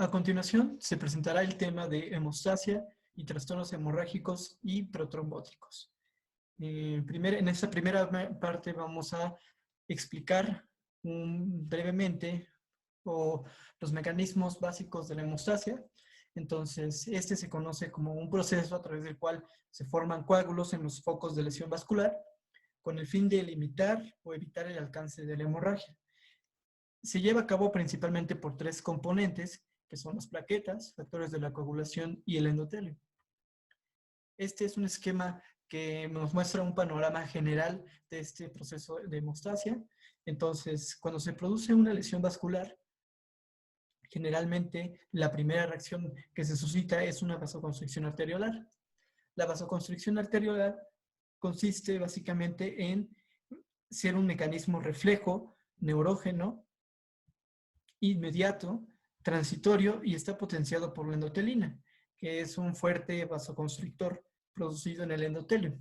A continuación, se presentará el tema de hemostasia y trastornos hemorrágicos y protrombóticos. En esta primera parte vamos a explicar brevemente los mecanismos básicos de la hemostasia. Entonces, este se conoce como un proceso a través del cual se forman coágulos en los focos de lesión vascular con el fin de limitar o evitar el alcance de la hemorragia. Se lleva a cabo principalmente por tres componentes, que son las plaquetas, factores de la coagulación y el endotelio. Este es un esquema que nos muestra un panorama general de este proceso de hemostasia. Entonces, cuando se produce una lesión vascular, generalmente la primera reacción que se suscita es una vasoconstricción arteriolar. La vasoconstricción arteriolar consiste básicamente en ser un mecanismo reflejo, neurógeno, inmediato, transitorio y está potenciado por la endotelina, que es un fuerte vasoconstrictor producido en el endotelio.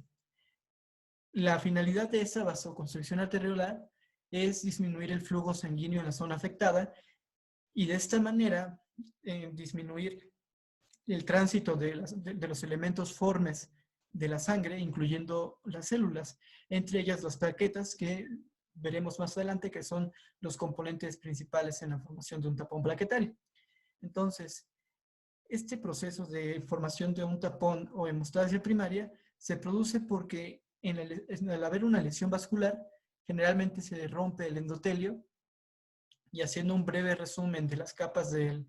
La finalidad de esa vasoconstricción arteriolar es disminuir el flujo sanguíneo en la zona afectada y de esta manera disminuir el tránsito de los elementos formes de la sangre, incluyendo las células, entre ellas las plaquetas, que veremos más adelante que son los componentes principales en la formación de un tapón plaquetario. Entonces, este proceso de formación de un tapón o hemostasia primaria se produce porque al haber una lesión vascular, generalmente se rompe el endotelio y haciendo un breve resumen de las capas de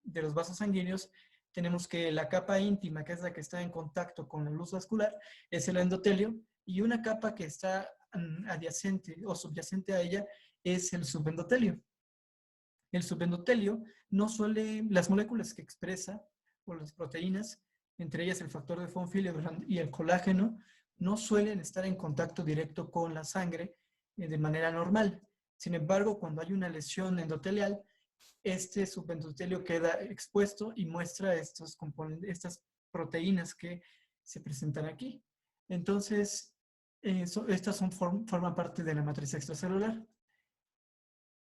los vasos sanguíneos, tenemos que la capa íntima, que es la que está en contacto con la luz vascular, es el endotelio, y una capa que está adyacente o subyacente a ella es el subendotelio. El subendotelio las moléculas que expresa, o las proteínas, entre ellas el factor de von Willebrand y el colágeno, no suelen estar en contacto directo con la sangre de manera normal. Sin embargo, cuando hay una lesión endotelial, este subendotelio queda expuesto y muestra estas proteínas que se presentan aquí. Entonces, estas forman parte de la matriz extracelular.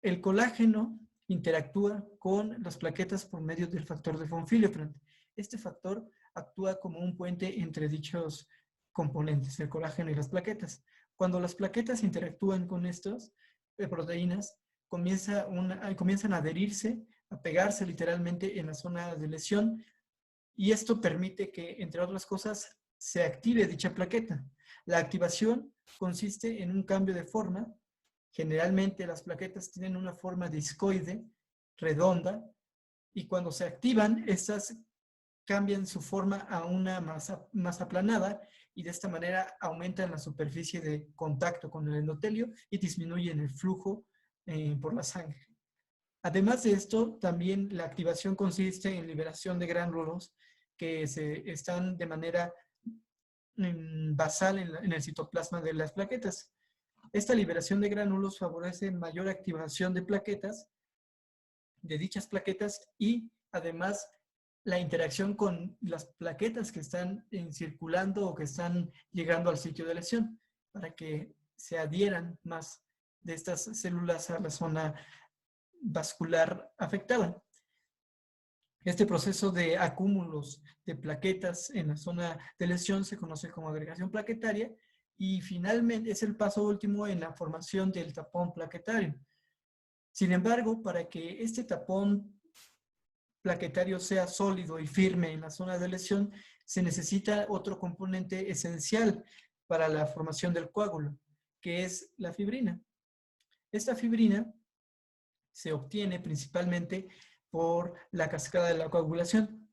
El colágeno interactúa con las plaquetas por medio del factor de von Willebrand. Este factor actúa como un puente entre dichos componentes, el colágeno y las plaquetas. Cuando las plaquetas interactúan con estas proteínas, comienzan a adherirse, a pegarse literalmente en la zona de lesión, y esto permite que, entre otras cosas, se active dicha plaqueta. La activación consiste en un cambio de forma. Generalmente las plaquetas tienen una forma discoide, redonda, y cuando se activan, estas cambian su forma a una más aplanada y de esta manera aumentan la superficie de contacto con el endotelio y disminuyen el flujo por la sangre. Además de esto, también la activación consiste en liberación de gránulos que están de manera basal en el citoplasma de las plaquetas. Esta liberación de gránulos favorece mayor activación de dichas plaquetas, y además la interacción con las plaquetas que están circulando o que están llegando al sitio de lesión, para que se adhieran más de estas células a la zona vascular afectada. Este proceso de acúmulos de plaquetas en la zona de lesión se conoce como agregación plaquetaria, y finalmente es el paso último en la formación del tapón plaquetario. Sin embargo, para que este tapón plaquetario sea sólido y firme en la zona de lesión, se necesita otro componente esencial para la formación del coágulo, que es la fibrina. Esta fibrina se obtiene principalmente por la cascada de la coagulación.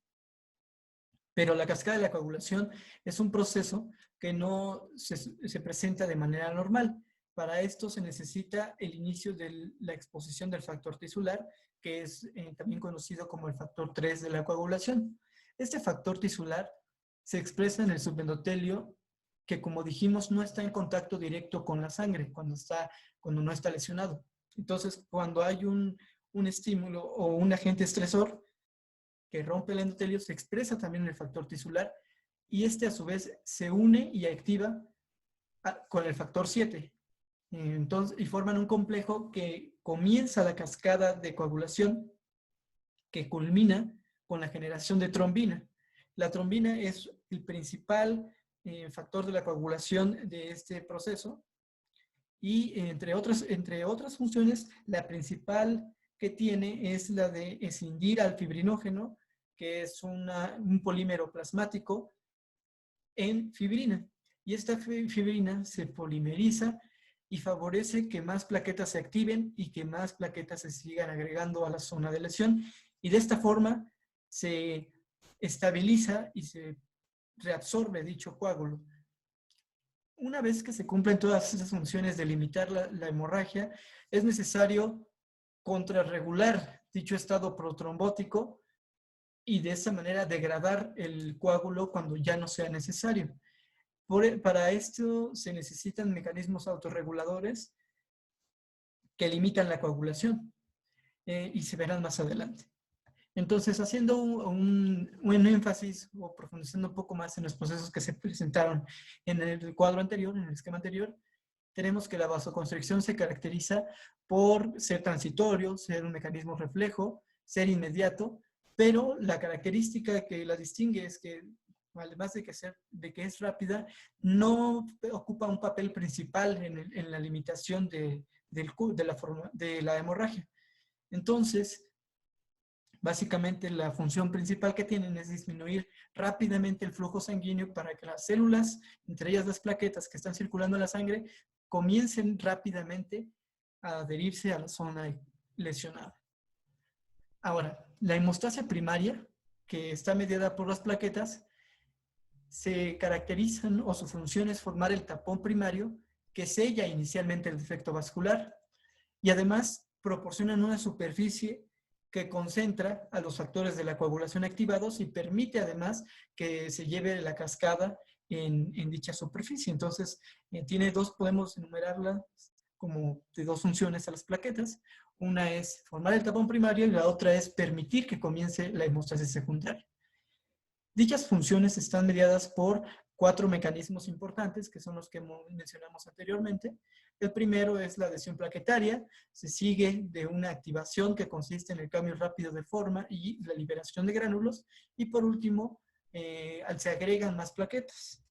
Pero la cascada de la coagulación es un proceso que no se presenta de manera normal. Para esto se necesita el inicio de la exposición del factor tisular, que es también conocido como el factor 3 de la coagulación. Este factor tisular se expresa en el subendotelio, que, como dijimos, no está en contacto directo con la sangre cuando no está lesionado. Entonces, cuando hay un estímulo o un agente estresor que rompe el endotelio, se expresa también en el factor tisular, y este a su vez se une y activa con el factor 7. Entonces, y forman un complejo que comienza la cascada de coagulación que culmina con la generación de trombina. La trombina es el principal factor de la coagulación de este proceso y entre otras funciones, la principal que tiene es la de escindir al fibrinógeno, que es un polímero plasmático, en fibrina. Y esta fibrina se polimeriza y favorece que más plaquetas se activen y que más plaquetas se sigan agregando a la zona de lesión. Y de esta forma se estabiliza y se reabsorbe dicho coágulo. Una vez que se cumplen todas esas funciones de limitar la hemorragia, es necesario contrarregular dicho estado protrombótico y de esa manera degradar el coágulo cuando ya no sea necesario. Para esto se necesitan mecanismos autorreguladores que limitan la coagulación y se verán más adelante. Entonces, haciendo un énfasis o profundizando un poco más en los procesos que se presentaron en el cuadro anterior, en el esquema anterior, tenemos que la vasoconstricción se caracteriza por ser transitorio, ser un mecanismo reflejo, ser inmediato, pero la característica que la distingue es que, además de que es rápida, no ocupa un papel principal en la limitación de la hemorragia. Entonces, básicamente la función principal que tienen es disminuir rápidamente el flujo sanguíneo para que las células, entre ellas las plaquetas que están circulando en la sangre, comiencen rápidamente a adherirse a la zona lesionada. Ahora, la hemostasia primaria, que está mediada por las plaquetas, se caracterizan o su función es formar el tapón primario que sella inicialmente el defecto vascular y además proporcionan una superficie que concentra a los factores de la coagulación activados y permite además que se lleve la cascada en dicha superficie. Entonces, podemos enumerarla como de dos funciones a las plaquetas. Una es formar el tapón primario y la otra es permitir que comience la hemostasis secundaria. Dichas funciones están mediadas por 4 mecanismos importantes, que son los que mencionamos anteriormente. El primero es la adhesión plaquetaria, se sigue de una activación que consiste en el cambio rápido de forma y la liberación de gránulos, y por último, se agregan más plaquetas.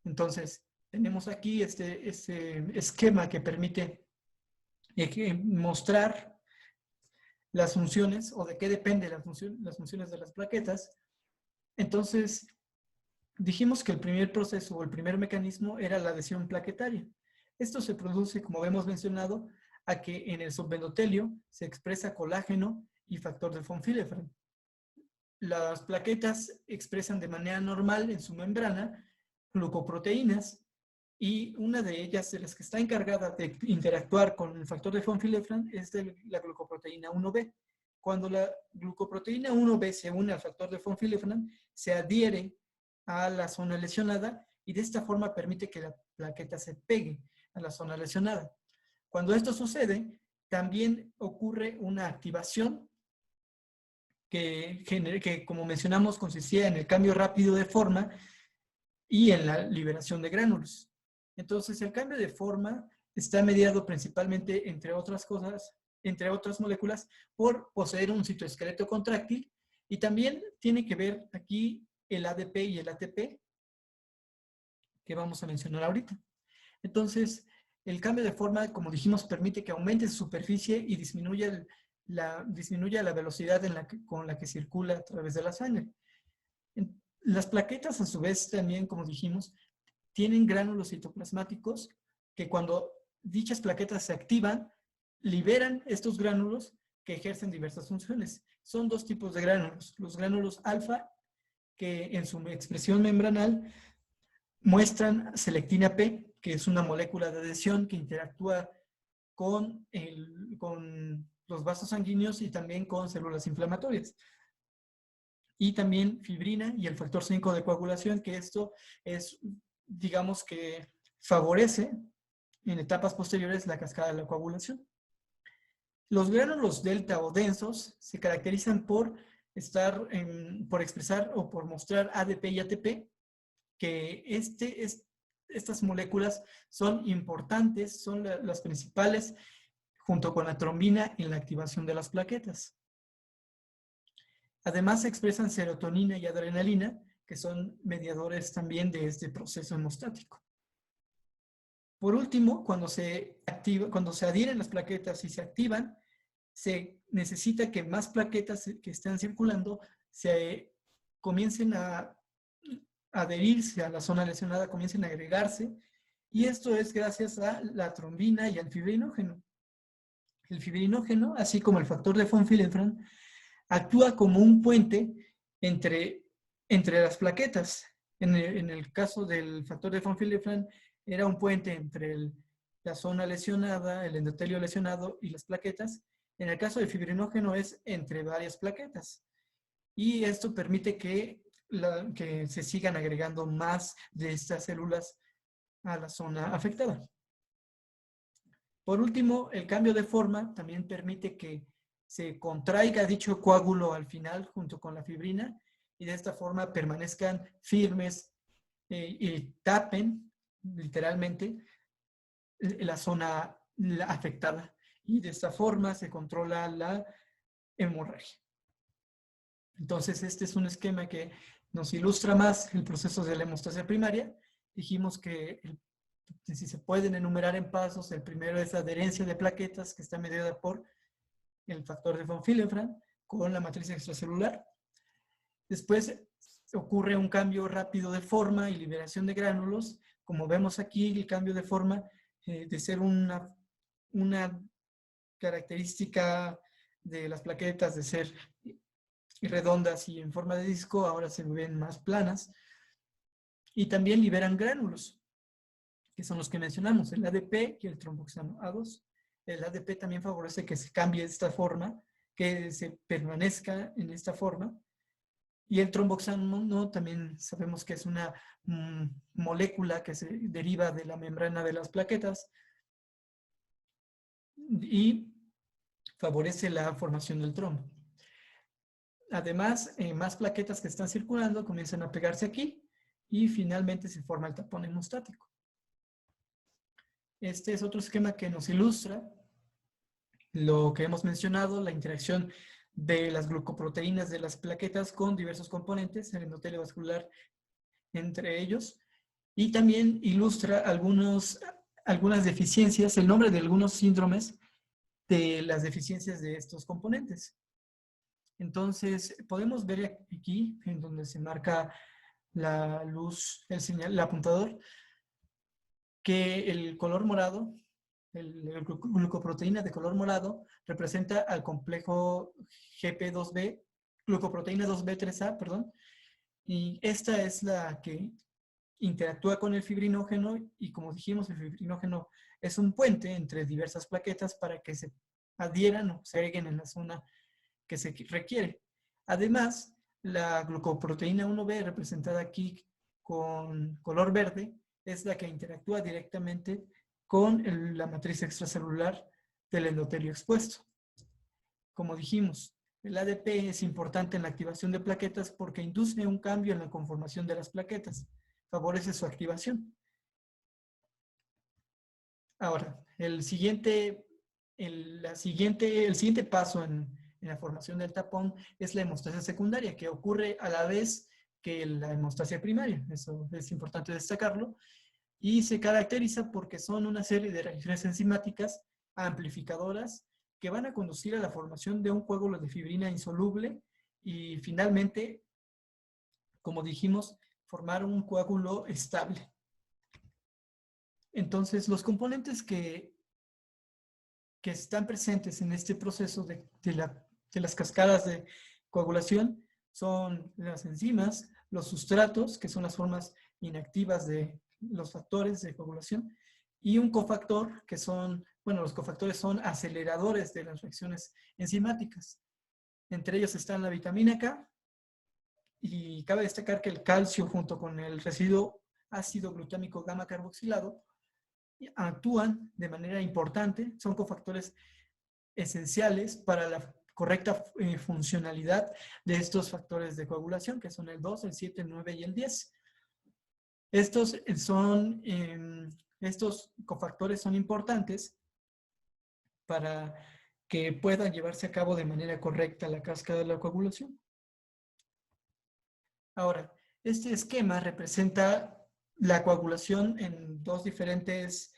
Entonces, tenemos aquí este esquema que permite mostrar las funciones o de qué dependen las funciones de las plaquetas. Entonces, dijimos que el primer proceso o el primer mecanismo era la adhesión plaquetaria. Esto se produce, como hemos mencionado, a que en el subendotelio se expresa colágeno y factor de von Willebrand. Las plaquetas expresan de manera normal en su membrana glucoproteínas y una de ellas, de las que está encargada de interactuar con el factor de von Willebrand, es la glucoproteína 1B. Cuando la glucoproteína 1B se une al factor de von Willebrand, se adhiere a la zona lesionada y de esta forma permite que la plaqueta se pegue a la zona lesionada. Cuando esto sucede, también ocurre una activación que, como mencionamos, consistía en el cambio rápido de forma y en la liberación de gránulos. Entonces, el cambio de forma está mediado principalmente, entre otras cosas, entre otras moléculas, por poseer un citoesqueleto contráctil y también tiene que ver aquí el ADP y el ATP que vamos a mencionar ahorita. Entonces, el cambio de forma, como dijimos, permite que aumente su superficie y disminuya la velocidad con la que circula a través de la sangre. Las plaquetas, a su vez, también, como dijimos, tienen gránulos citoplasmáticos que cuando dichas plaquetas se activan, liberan estos gránulos que ejercen diversas funciones. Son dos tipos de gránulos. Los gránulos alfa, que en su expresión membranal muestran selectina P, que es una molécula de adhesión que interactúa con los vasos sanguíneos y también con células inflamatorias. Y también fibrina y el factor 5 de coagulación, que esto es, digamos que favorece en etapas posteriores la cascada de la coagulación. Los gránulos delta o densos se caracterizan por expresar o por mostrar ADP y ATP, que estas moléculas son importantes, son las principales, junto con la trombina, en la activación de las plaquetas. Además, se expresan serotonina y adrenalina, que son mediadores también de este proceso hemostático. Por último, cuando se adhieren las plaquetas y se activan, se necesita que más plaquetas que están circulando se comiencen a adherirse a la zona lesionada, comiencen a agregarse, y esto es gracias a la trombina y al fibrinógeno. El fibrinógeno, así como el factor de von Willebrand, actúa como un puente entre las plaquetas. En el caso del factor de von Willebrand, era un puente entre la zona lesionada, el endotelio lesionado y las plaquetas. En el caso del fibrinógeno es entre varias plaquetas. Y esto permite que se sigan agregando más de estas células a la zona afectada. Por último, el cambio de forma también permite que se contraiga dicho coágulo al final junto con la fibrina y de esta forma permanezcan firmes y tapen literalmente la zona afectada. Y de esta forma se controla la hemorragia. Entonces, este es un esquema que nos ilustra más el proceso de la hemostasia primaria. Dijimos que si se pueden enumerar en pasos, el primero es la adherencia de plaquetas, que está mediada por el factor de von Willebrand con la matriz extracelular. Después ocurre un cambio rápido de forma y liberación de gránulos. Como vemos aquí, el cambio de forma de ser una característica de las plaquetas de ser redondas y en forma de disco, ahora se ven más planas. Y también liberan gránulos, que son los que mencionamos, el ADP y el tromboxano A2. El ADP también favorece que se cambie esta forma, que se permanezca en esta forma. Y el tromboxano también sabemos que es una molécula que se deriva de la membrana de las plaquetas y favorece la formación del trombo. Además, más plaquetas que están circulando comienzan a pegarse aquí y finalmente se forma el tapón hemostático. Este es otro esquema que nos ilustra lo que hemos mencionado, la interacción de las glucoproteínas de las plaquetas con diversos componentes, el endotelio vascular entre ellos, y también ilustra algunas deficiencias, el nombre de algunos síndromes de las deficiencias de estos componentes. Entonces, podemos ver aquí, en donde se marca la luz, el apuntador, que el color morado, la glucoproteína de color morado, representa al complejo GP2B, glucoproteína 2B3A, perdón, y esta es la que interactúa con el fibrinógeno y como dijimos, el fibrinógeno es un puente entre diversas plaquetas para que se adhieran o se agreguen en la zona que se requiere. Además, la glucoproteína 1B, representada aquí con color verde, es la que interactúa directamente con la matriz extracelular del endotelio expuesto. Como dijimos, el ADP es importante en la activación de plaquetas porque induce un cambio en la conformación de las plaquetas, favorece su activación. Ahora, el siguiente paso en la formación del tapón es la hemostasia secundaria, que ocurre a la vez que la hemostasia primaria. Eso es importante destacarlo. Y se caracteriza porque son una serie de reacciones enzimáticas amplificadoras que van a conducir a la formación de un coágulo de fibrina insoluble y finalmente, como dijimos, formar un coágulo estable. Entonces, los componentes que están presentes en este proceso de las cascadas de coagulación son las enzimas, los sustratos, que son las formas inactivas de los factores de coagulación, y un cofactor, que son, bueno, los cofactores son aceleradores de las reacciones enzimáticas. Entre ellos están la vitamina K, y cabe destacar que el calcio junto con el residuo ácido glutámico gamma carboxilado actúan de manera importante, son cofactores esenciales para la correcta funcionalidad de estos factores de coagulación, que son el 2, el 7, el 9 y el 10. Estos cofactores son importantes para que puedan llevarse a cabo de manera correcta la cascada de la coagulación. Ahora, este esquema representa la coagulación en dos diferentes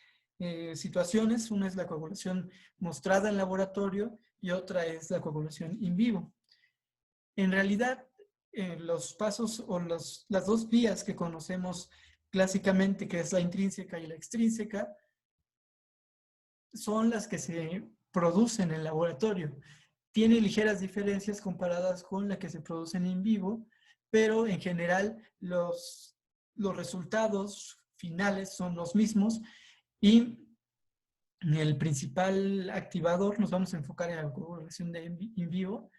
situaciones. Una es la coagulación mostrada en laboratorio y otra es la coagulación in vivo. En realidad, los pasos o las dos vías que conocemos clásicamente, que es la intrínseca y la extrínseca, son las que se producen en laboratorio. Tiene ligeras diferencias comparadas con la que se producen en vivo, pero en general los resultados finales son los mismos y el principal activador, nos vamos a enfocar en la coagulación de in vivo,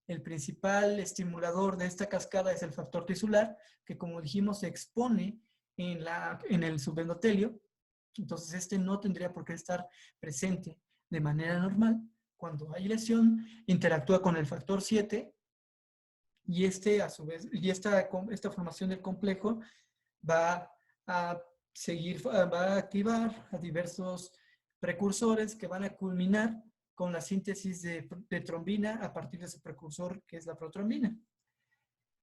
el principal estimulador de esta cascada es el factor tisular, que como dijimos se expone en el subendotelio. Entonces este no tendría por qué estar presente de manera normal. Cuando hay lesión, interactúa con el factor 7 y este a su vez, y esta formación del complejo va a va a activar a diversos precursores que van a culminar con la síntesis de trombina a partir de su precursor, que es la protrombina.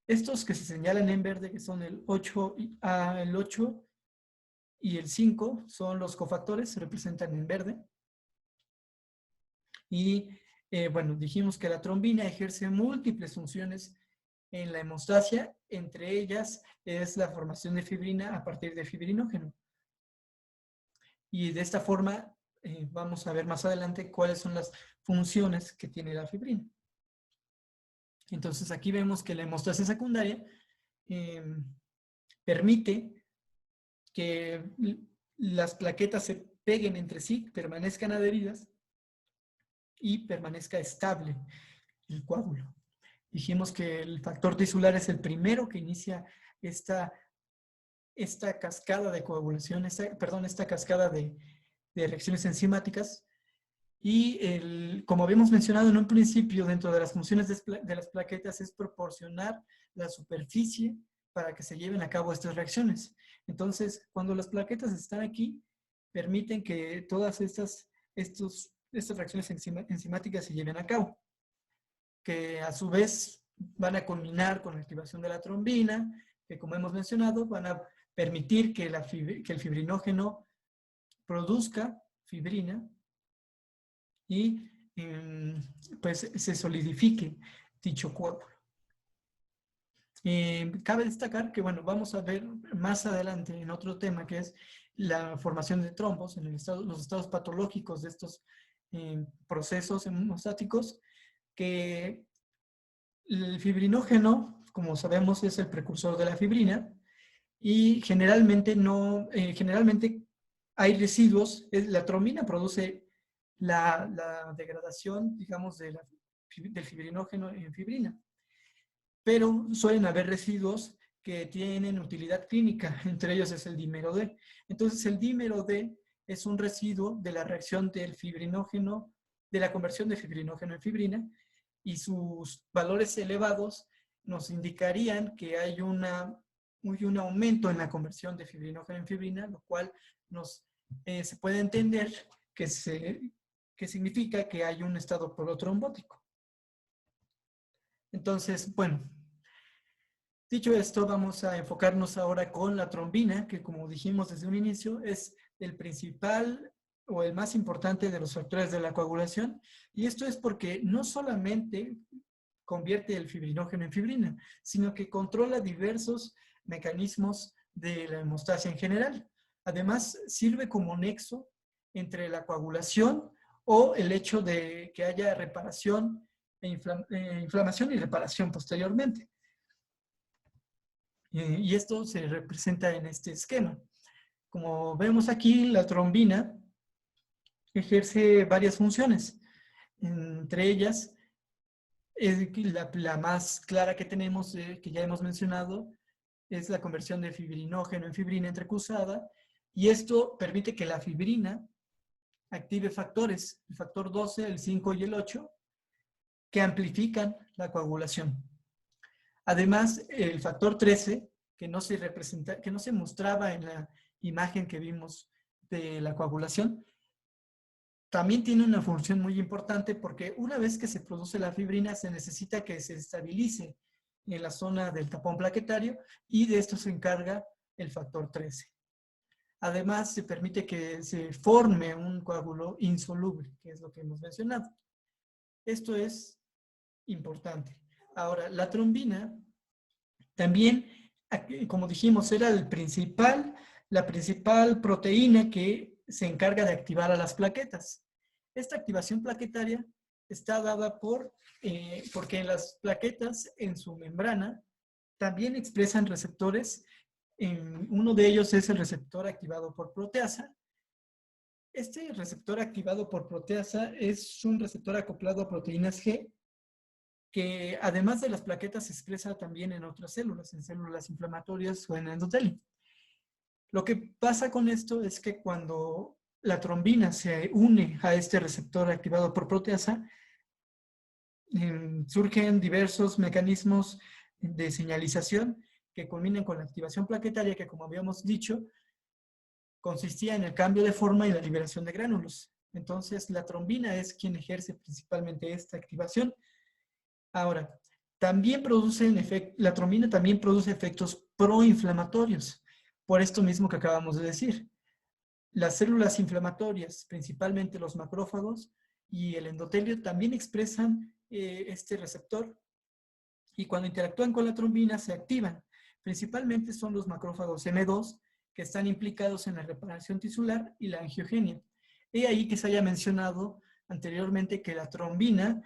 Estos que se señalan en verde, que son el 8 y el 5, son los cofactores, se representan en verde. Y bueno, dijimos que la trombina ejerce múltiples funciones en la hemostasia, entre ellas es la formación de fibrina a partir de fibrinógeno. Y de esta forma vamos a ver más adelante cuáles son las funciones que tiene la fibrina. Entonces aquí vemos que la hemostasia secundaria permite que las plaquetas se peguen entre sí, permanezcan adheridas y permanezca estable el coágulo. Dijimos que el factor tisular es el primero que inicia esta cascada de coagulación, esta cascada de reacciones enzimáticas. Y como habíamos mencionado en un principio, dentro de las funciones de las plaquetas es proporcionar la superficie para que se lleven a cabo estas reacciones. Entonces, cuando las plaquetas están aquí, permiten que todas estas reacciones enzimáticas se lleven a cabo, que a su vez van a culminar con la activación de la trombina, que como hemos mencionado, van a permitir que el fibrinógeno produzca fibrina y pues se solidifique dicho coágulo. Cabe destacar que, bueno, vamos a ver más adelante en otro tema que es la formación de trombos en los estados patológicos de estos procesos hemostáticos, que el fibrinógeno, como sabemos, es el precursor de la fibrina y generalmente hay residuos. La trombina produce la degradación, digamos, del fibrinógeno en fibrina. Pero suelen haber residuos que tienen utilidad clínica, entre ellos es el dímero D. Entonces, el dímero D es un residuo de la reacción del fibrinógeno, de la conversión de fibrinógeno en fibrina, y sus valores elevados nos indicarían que hay un aumento en la conversión de fibrinógeno en fibrina, lo cual se puede entender que significa que hay un estado protrombótico. Entonces, bueno, dicho esto, vamos a enfocarnos ahora con la trombina, que como dijimos desde un inicio, es el principal o el más importante de los factores de la coagulación. Y esto es porque no solamente convierte el fibrinógeno en fibrina, sino que controla diversos mecanismos de la hemostasia en general. Además, sirve como nexo entre la coagulación o el hecho de que haya reparación, inflamación y reparación posteriormente. Y esto se representa en este esquema. Como vemos aquí, la trombina ejerce varias funciones. Entre ellas, la más clara que tenemos, que ya hemos mencionado, es la conversión de fibrinógeno en fibrina entrecruzada. Y esto permite que la fibrina active factores, el factor 12, el 5 y el 8, que amplifican la coagulación. Además, el factor 13, que no se mostraba en la imagen que vimos de la coagulación, también tiene una función muy importante porque una vez que se produce la fibrina se necesita que se estabilice en la zona del tapón plaquetario y de esto se encarga el factor 13. Además, se permite que se forme un coágulo insoluble, que es lo que hemos mencionado. Esto es importante. Ahora, la trombina también, como dijimos, era la principal proteína que se encarga de activar a las plaquetas. Esta activación plaquetaria está dada porque las plaquetas en su membrana también expresan receptores. Uno de ellos es el receptor activado por proteasa. Este receptor activado por proteasa es un receptor acoplado a proteínas G, que además de las plaquetas se expresa también en otras células, en células inflamatorias o en endotelio. Lo que pasa con esto es que cuando la trombina se une a este receptor activado por proteasa, surgen diversos mecanismos de señalización que culminan con la activación plaquetaria que, como habíamos dicho, consistía en el cambio de forma y la liberación de gránulos. Entonces, la trombina es quien ejerce principalmente esta activación. Ahora, la trombina también produce efectos proinflamatorios, por esto mismo que acabamos de decir. Las células inflamatorias, principalmente los macrófagos y el endotelio, también expresan este receptor y cuando interactúan con la trombina se activan. Principalmente son los macrófagos M2 que están implicados en la reparación tisular y la angiogenia. He ahí que se haya mencionado anteriormente que la trombina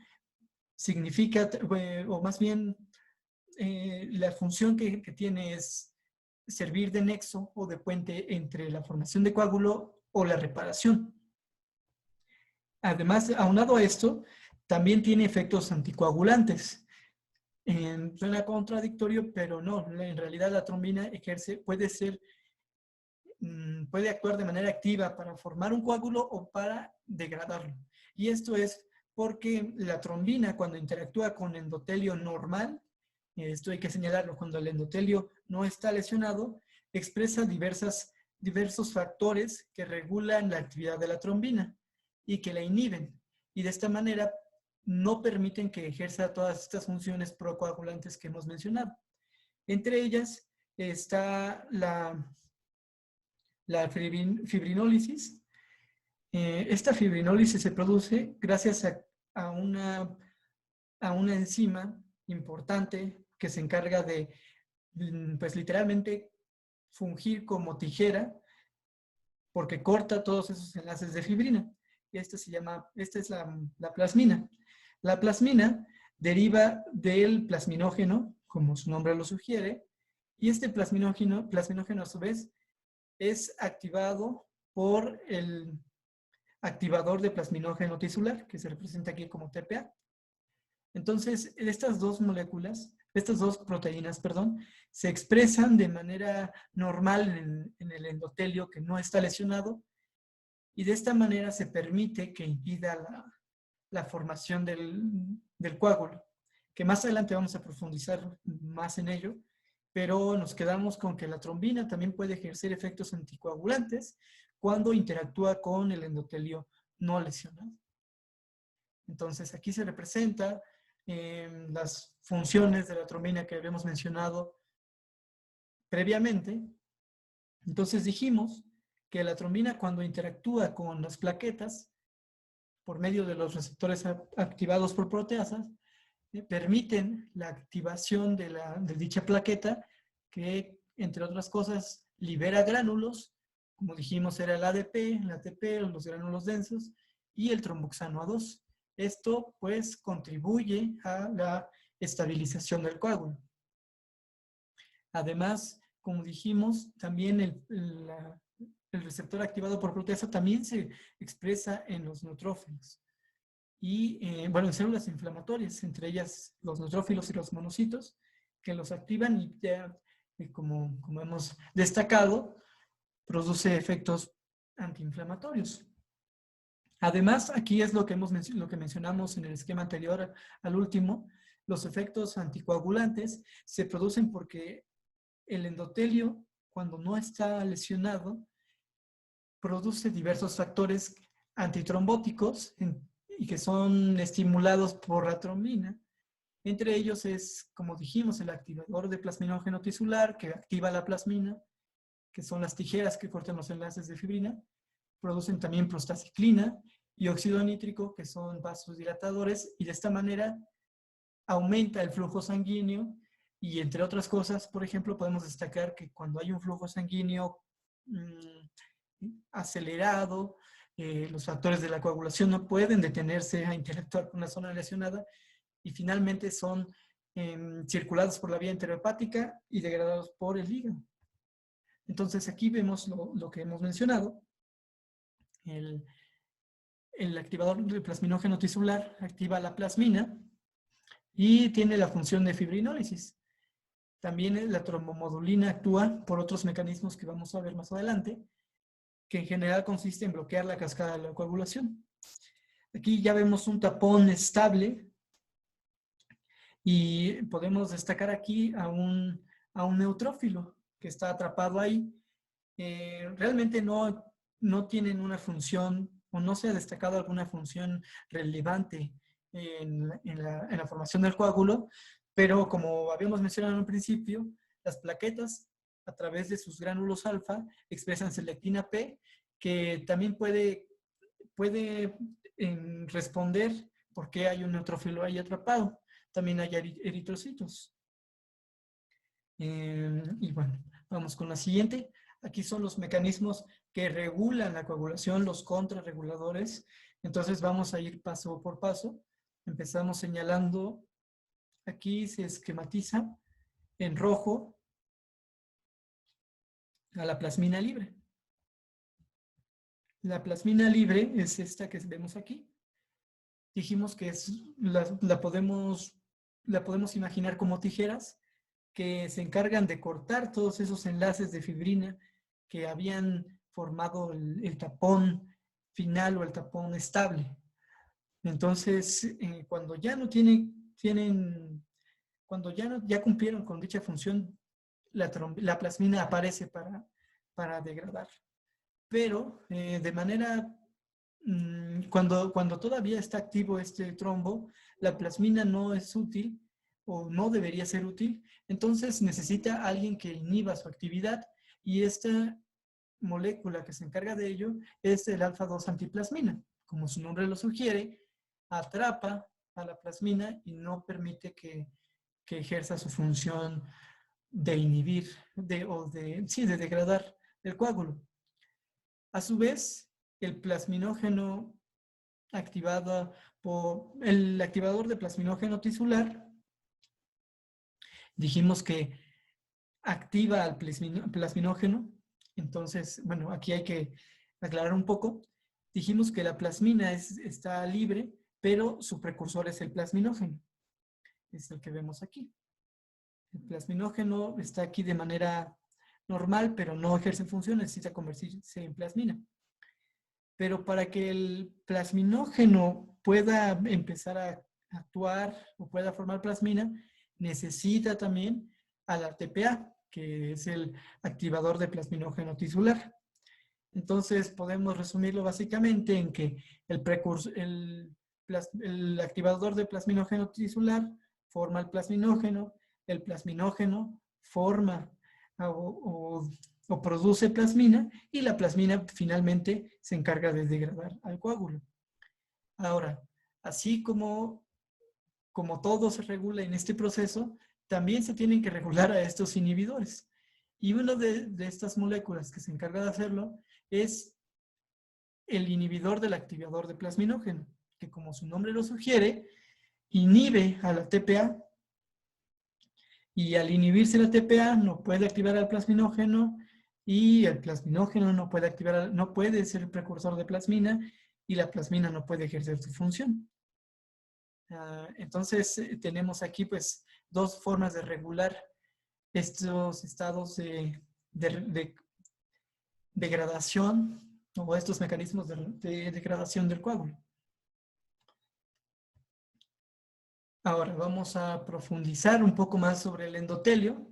significa, o más bien la función que tiene es servir de nexo o de puente entre la formación de coágulo o la reparación. Además, aunado a esto, también tiene efectos anticoagulantes. Suena contradictorio, pero no, en realidad la trombina puede actuar de manera activa para formar un coágulo o para degradarlo. Y esto es porque la trombina, cuando interactúa con endotelio normal, esto hay que señalarlo, cuando el endotelio no está lesionado, expresa diversos factores que regulan la actividad de la trombina y que la inhiben. Y de esta manera no permiten que ejerza todas estas funciones procoagulantes que hemos mencionado. Entre ellas está la fibrinólisis. Esta fibrinólisis se produce gracias a una enzima importante que se encarga de, pues literalmente, fungir como tijera porque corta todos esos enlaces de fibrina. Y esta es la plasmina. La plasmina deriva del plasminógeno, como su nombre lo sugiere, y este plasminógeno a su vez es activado por el activador de plasminógeno tisular, que se representa aquí como TPA. Entonces, estas dos proteínas, se expresan de manera normal en el endotelio que no está lesionado y de esta manera se permite que impida la formación del coágulo, que más adelante vamos a profundizar más en ello, pero nos quedamos con que la trombina también puede ejercer efectos anticoagulantes cuando interactúa con el endotelio no lesionado. Entonces, aquí se representa las funciones de la trombina que habíamos mencionado previamente. Entonces dijimos que la trombina, cuando interactúa con las plaquetas por medio de los receptores activados por proteasas, permiten la activación de dicha plaqueta que, entre otras cosas, libera gránulos, como dijimos era el ADP, el ATP, los gránulos densos, y el tromboxano A2. Esto, pues, contribuye a la estabilización del coágulo. Además, como dijimos, también el receptor activado por proteasa también se expresa en los neutrófilos. Y, en células inflamatorias, entre ellas los neutrófilos y los monocitos, que los activan y ya, como hemos destacado, produce efectos antiinflamatorios. Además, aquí es lo que mencionamos en el esquema anterior al último, los efectos anticoagulantes se producen porque el endotelio, cuando no está lesionado, produce diversos factores antitrombóticos y que son estimulados por la trombina Entre ellos es, como dijimos, el activador de plasminógeno tisular, que activa la plasmina, que son las tijeras que cortan los enlaces de fibrina. Producen también prostaciclina y óxido nítrico, que son vasodilatadores, y de esta manera aumenta el flujo sanguíneo. Y entre otras cosas, por ejemplo, podemos destacar que cuando hay un flujo sanguíneo acelerado, los factores de la coagulación no pueden detenerse a interactuar con la zona lesionada y finalmente son circulados por la vía enterohepática y degradados por el hígado. Entonces aquí vemos lo que hemos mencionado. El activador del plasminógeno tisular activa la plasmina y tiene la función de fibrinólisis. También la trombomodulina actúa por otros mecanismos que vamos a ver más adelante, que en general consiste en bloquear la cascada de la coagulación. Aquí ya vemos un tapón estable y podemos destacar aquí a un neutrófilo que está atrapado ahí. Realmente no tienen una función o no se ha destacado alguna función relevante en la formación del coágulo, pero como habíamos mencionado en un principio, las plaquetas a través de sus gránulos alfa expresan selectina P, que también puede responder por qué hay un neutrófilo ahí atrapado. También hay eritrocitos. Y bueno, vamos con la siguiente. Aquí son los mecanismos que regulan la coagulación, los contrarreguladores. Entonces vamos a ir paso por paso. Empezamos señalando, aquí se esquematiza en rojo a la plasmina libre. La plasmina libre es esta que vemos aquí. Dijimos que la podemos imaginar como tijeras que se encargan de cortar todos esos enlaces de fibrina que habían formado el tapón final o el tapón estable. Entonces, cuando ya no cuando ya cumplieron con dicha función, la plasmina aparece para degradar. Pero de manera, cuando todavía está activo este trombo, la plasmina no es útil o no debería ser útil, entonces necesita alguien que inhiba su actividad y esta molécula que se encarga de ello es el alfa-2 antiplasmina. Como su nombre lo sugiere, atrapa a la plasmina y no permite que ejerza su función de inhibir de degradar el coágulo. A su vez, el plasminógeno activado por el activador de plasminógeno tisular, dijimos que activa al plasminógeno. Entonces, bueno, aquí hay que aclarar un poco. Dijimos que la plasmina está libre, pero su precursor es el plasminógeno. Es el que vemos aquí. El plasminógeno está aquí de manera normal, pero no ejerce función, necesita convertirse en plasmina. Pero para que el plasminógeno pueda empezar a actuar o pueda formar plasmina, necesita también a la TPA, que es el activador de plasminógeno tisular. Entonces, podemos resumirlo básicamente en que el activador de plasminógeno tisular forma el plasminógeno forma o produce plasmina y la plasmina finalmente se encarga de degradar al coágulo. Ahora, así como todo se regula en este proceso, también se tienen que regular a estos inhibidores. Y una de estas moléculas que se encarga de hacerlo es el inhibidor del activador de plasminógeno, que como su nombre lo sugiere, inhibe a la TPA. Y al inhibirse la TPA no puede activar al plasminógeno y el plasminógeno no puede ser el precursor de plasmina y la plasmina no puede ejercer su función. Entonces tenemos aquí pues dos formas de regular estos estados de degradación o estos mecanismos de degradación del coágulo. Ahora vamos a profundizar un poco más sobre el endotelio.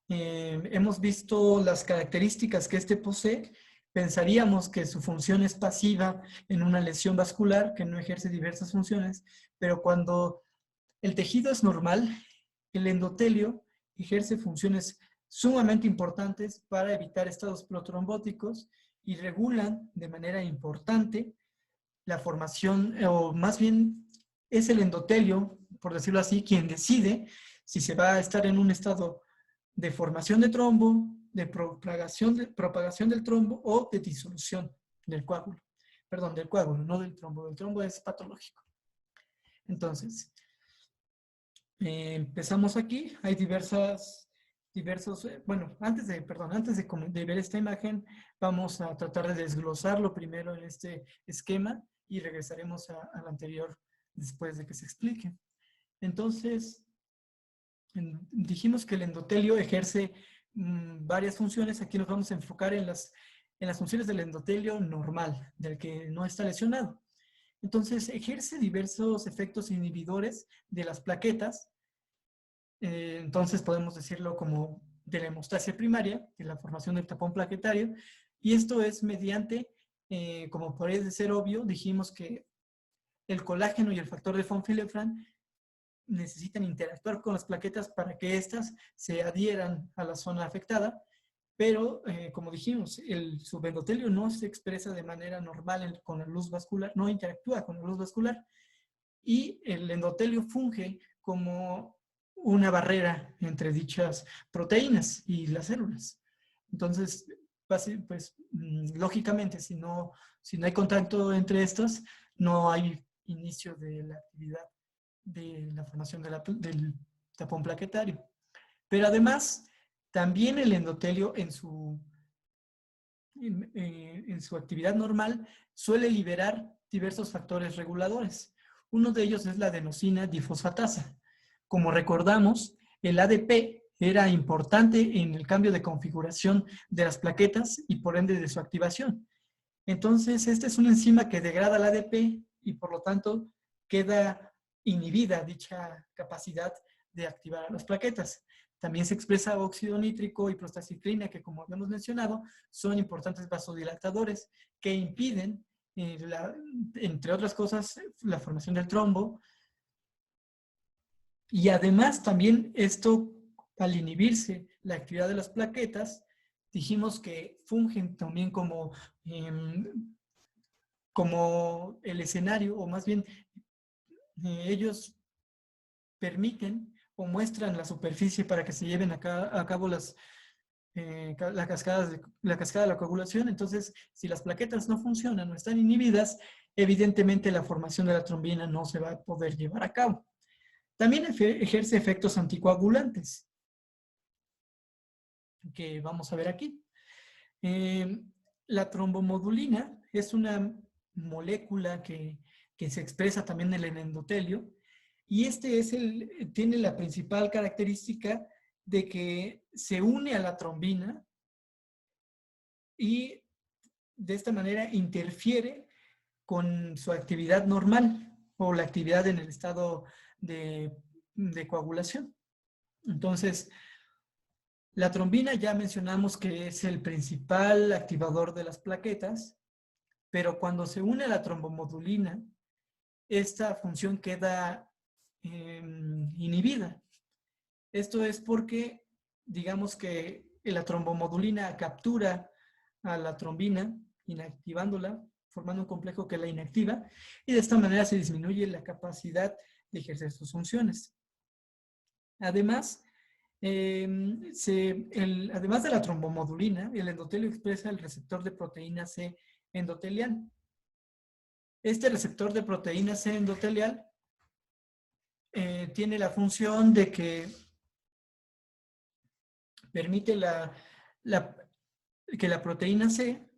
Hemos visto las características que este posee. Pensaríamos que su función es pasiva en una lesión vascular que no ejerce diversas funciones, pero cuando El tejido es normal. El endotelio ejerce funciones sumamente importantes para evitar estados protrombóticos y regulan de manera importante la formación, o más bien es el endotelio, por decirlo así, quien decide si se va a estar en un estado de formación de trombo, de propagación del trombo o de disolución del coágulo. Perdón, del coágulo, no del trombo. El trombo es patológico. Entonces, empezamos aquí. Hay bueno, antes de ver esta imagen, vamos a tratar de desglosarlo primero en este esquema y regresaremos al anterior después de que se explique. Entonces, dijimos que el endotelio ejerce varias funciones. Aquí nos vamos a enfocar en las funciones del endotelio normal, del que no está lesionado. Entonces, ejerce diversos efectos inhibidores de las plaquetas. Entonces, podemos decirlo como de la hemostasia primaria, de la formación del tapón plaquetario. Y esto es mediante, como puede ser obvio, dijimos que el colágeno y el factor de von Willebrand necesitan interactuar con las plaquetas para que éstas se adhieran a la zona afectada, pero como dijimos, el subendotelio no se expresa de manera normal con la luz vascular, no interactúa con la luz vascular, y el endotelio funge como una barrera entre dichas proteínas y las células. Entonces, pues lógicamente, si no hay contacto entre estas, no hay inicio de la actividad de la formación del tapón plaquetario. Pero además, también el endotelio en su actividad normal suele liberar diversos factores reguladores. Uno de ellos es la adenosina difosfatasa. Como recordamos, el ADP era importante en el cambio de configuración de las plaquetas y por ende de su activación. Entonces, esta es una enzima que degrada el ADP y por lo tanto queda inhibida dicha capacidad de activar a las plaquetas. También se expresa óxido nítrico y prostaciclina, que como habíamos mencionado, son importantes vasodilatadores que impiden, entre otras cosas, la formación del trombo. Y además también esto, al inhibirse la actividad de las plaquetas, dijimos que fungen también como el escenario, o más bien ellos permiten o muestran la superficie para que se lleven a cabo la cascada de la coagulación. Entonces, si las plaquetas no funcionan o están inhibidas, evidentemente la formación de la trombina no se va a poder llevar a cabo. También ejerce efectos anticoagulantes, que vamos a ver aquí. La trombomodulina es una molécula que se expresa también en el endotelio, y tiene la principal característica de que se une a la trombina y de esta manera interfiere con su actividad normal o la actividad en el estado de coagulación. Entonces, la trombina ya mencionamos que es el principal activador de las plaquetas, pero cuando se une a la trombomodulina, esta función queda inhibida. Esto es porque, digamos que la trombomodulina captura a la trombina, inactivándola, formando un complejo que la inactiva, y de esta manera se disminuye la capacidad de ejercer sus funciones. Además, además de la trombomodulina, el endotelio expresa el receptor de proteína C endotelial. Este receptor de proteína C endotelial tiene la función de que permite que la proteína C,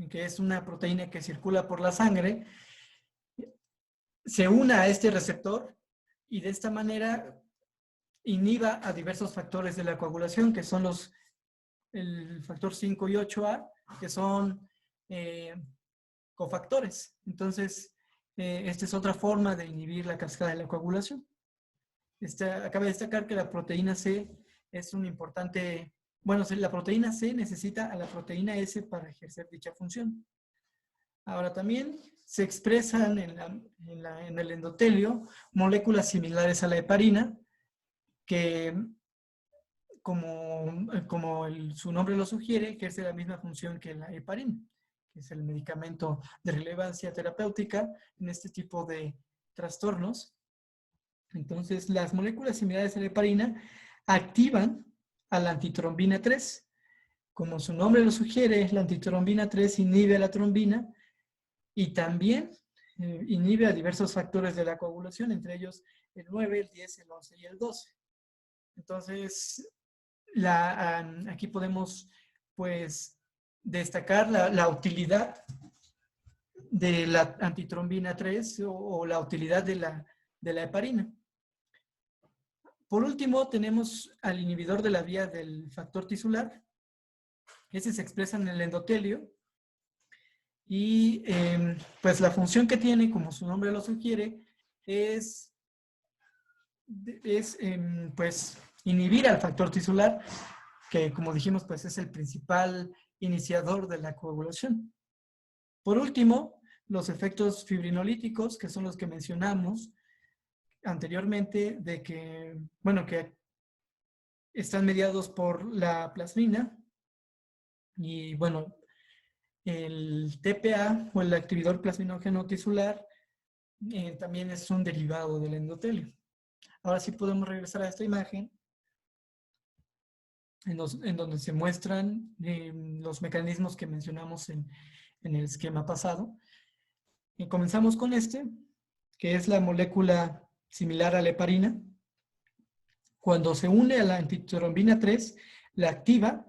que es una proteína que circula por la sangre, se una a este receptor y de esta manera inhiba a diversos factores de la coagulación, que son el factor 5 y 8A, que son cofactores. Entonces, esta es otra forma de inhibir la cascada de la coagulación. Cabe destacar que la proteína C es un importante... Bueno, la proteína C necesita a la proteína S para ejercer dicha función. Ahora también se expresan en el endotelio moléculas similares a la heparina, que su nombre lo sugiere, ejerce la misma función que la heparina, que es el medicamento de relevancia terapéutica en este tipo de trastornos. Entonces, las moléculas similares a la heparina activan a la antitrombina 3. Como su nombre lo sugiere, la antitrombina 3 inhibe a la trombina y también inhibe a diversos factores de la coagulación, entre ellos el 9, el 10, el 11 y el 12. Entonces, aquí podemos, pues, destacar la utilidad de la antitrombina 3 o la utilidad de la heparina. Por último, tenemos al inhibidor de la vía del factor tisular. Ese se expresa en el endotelio y pues la función que tiene, como su nombre lo sugiere, es pues inhibir al factor tisular, que como dijimos, pues es el principal iniciador de la coagulación. Por último, los efectos fibrinolíticos, que son los que mencionamos anteriormente, que están mediados por la plasmina. Y bueno, el TPA o el activador plasminógeno tisular también es un derivado del endotelio. Ahora sí podemos regresar a esta imagen en donde se muestran los mecanismos que mencionamos en el esquema pasado. Y comenzamos con que es la molécula similar a la heparina. Cuando se une a la antitrombina 3, la activa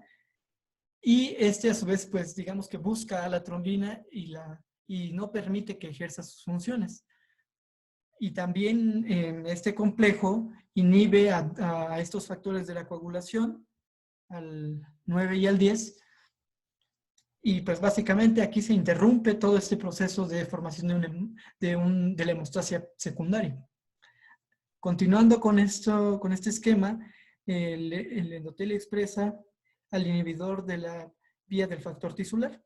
y a su vez, pues digamos que busca a la trombina y no permite que ejerza sus funciones. Y también este complejo inhibe a estos factores de la coagulación, al 9 y al 10, y pues básicamente aquí se interrumpe todo este proceso de formación de la hemostasia secundaria. Continuando con este esquema, el endotelio expresa al inhibidor de la vía del factor tisular,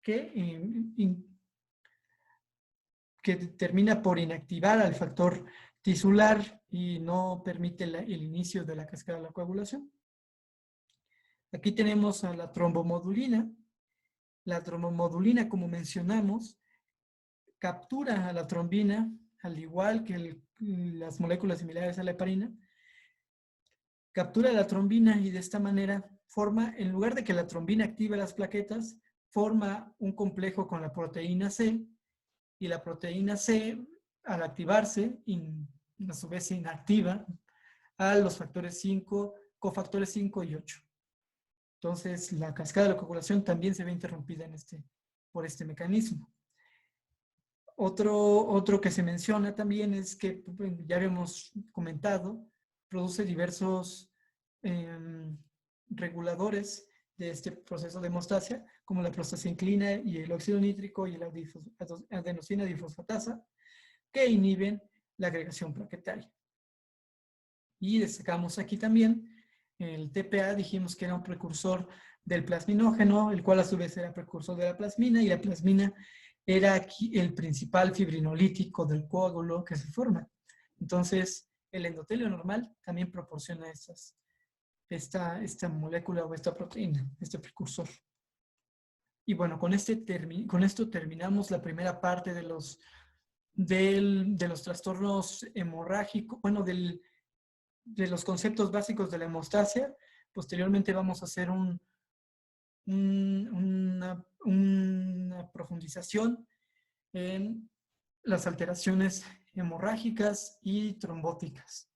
que termina por inactivar al factor tisular y no permite el inicio de la cascada de la coagulación. Aquí tenemos a la trombomodulina. La trombomodulina, como mencionamos, captura a la trombina, al igual que las moléculas similares a la heparina, captura la trombina y de esta manera forma, en lugar de que la trombina active las plaquetas, forma un complejo con la proteína C, y la proteína C, al activarse, a su vez se inactiva a los factores 5, cofactores 5 y 8. Entonces, la cascada de la coagulación también se ve interrumpida por este mecanismo. Otro que se menciona también es que, ya habíamos comentado, produce diversos reguladores de este proceso de hemostasia, como la prostacyclina y el óxido nítrico y la adenosina difosfatasa, que inhiben la agregación plaquetaria. Y destacamos aquí también el TPA, dijimos que era un precursor del plasminógeno, el cual a su vez era precursor de la plasmina, y la plasmina era aquí el principal fibrinolítico del coágulo que se forma. Entonces, el endotelio normal también proporciona esta molécula o esta proteína, este precursor. Y bueno, con esto terminamos la primera parte de los trastornos hemorrágicos, bueno, de los conceptos básicos de la hemostasia. Posteriormente vamos a hacer una profundización en las alteraciones hemorrágicas y trombóticas.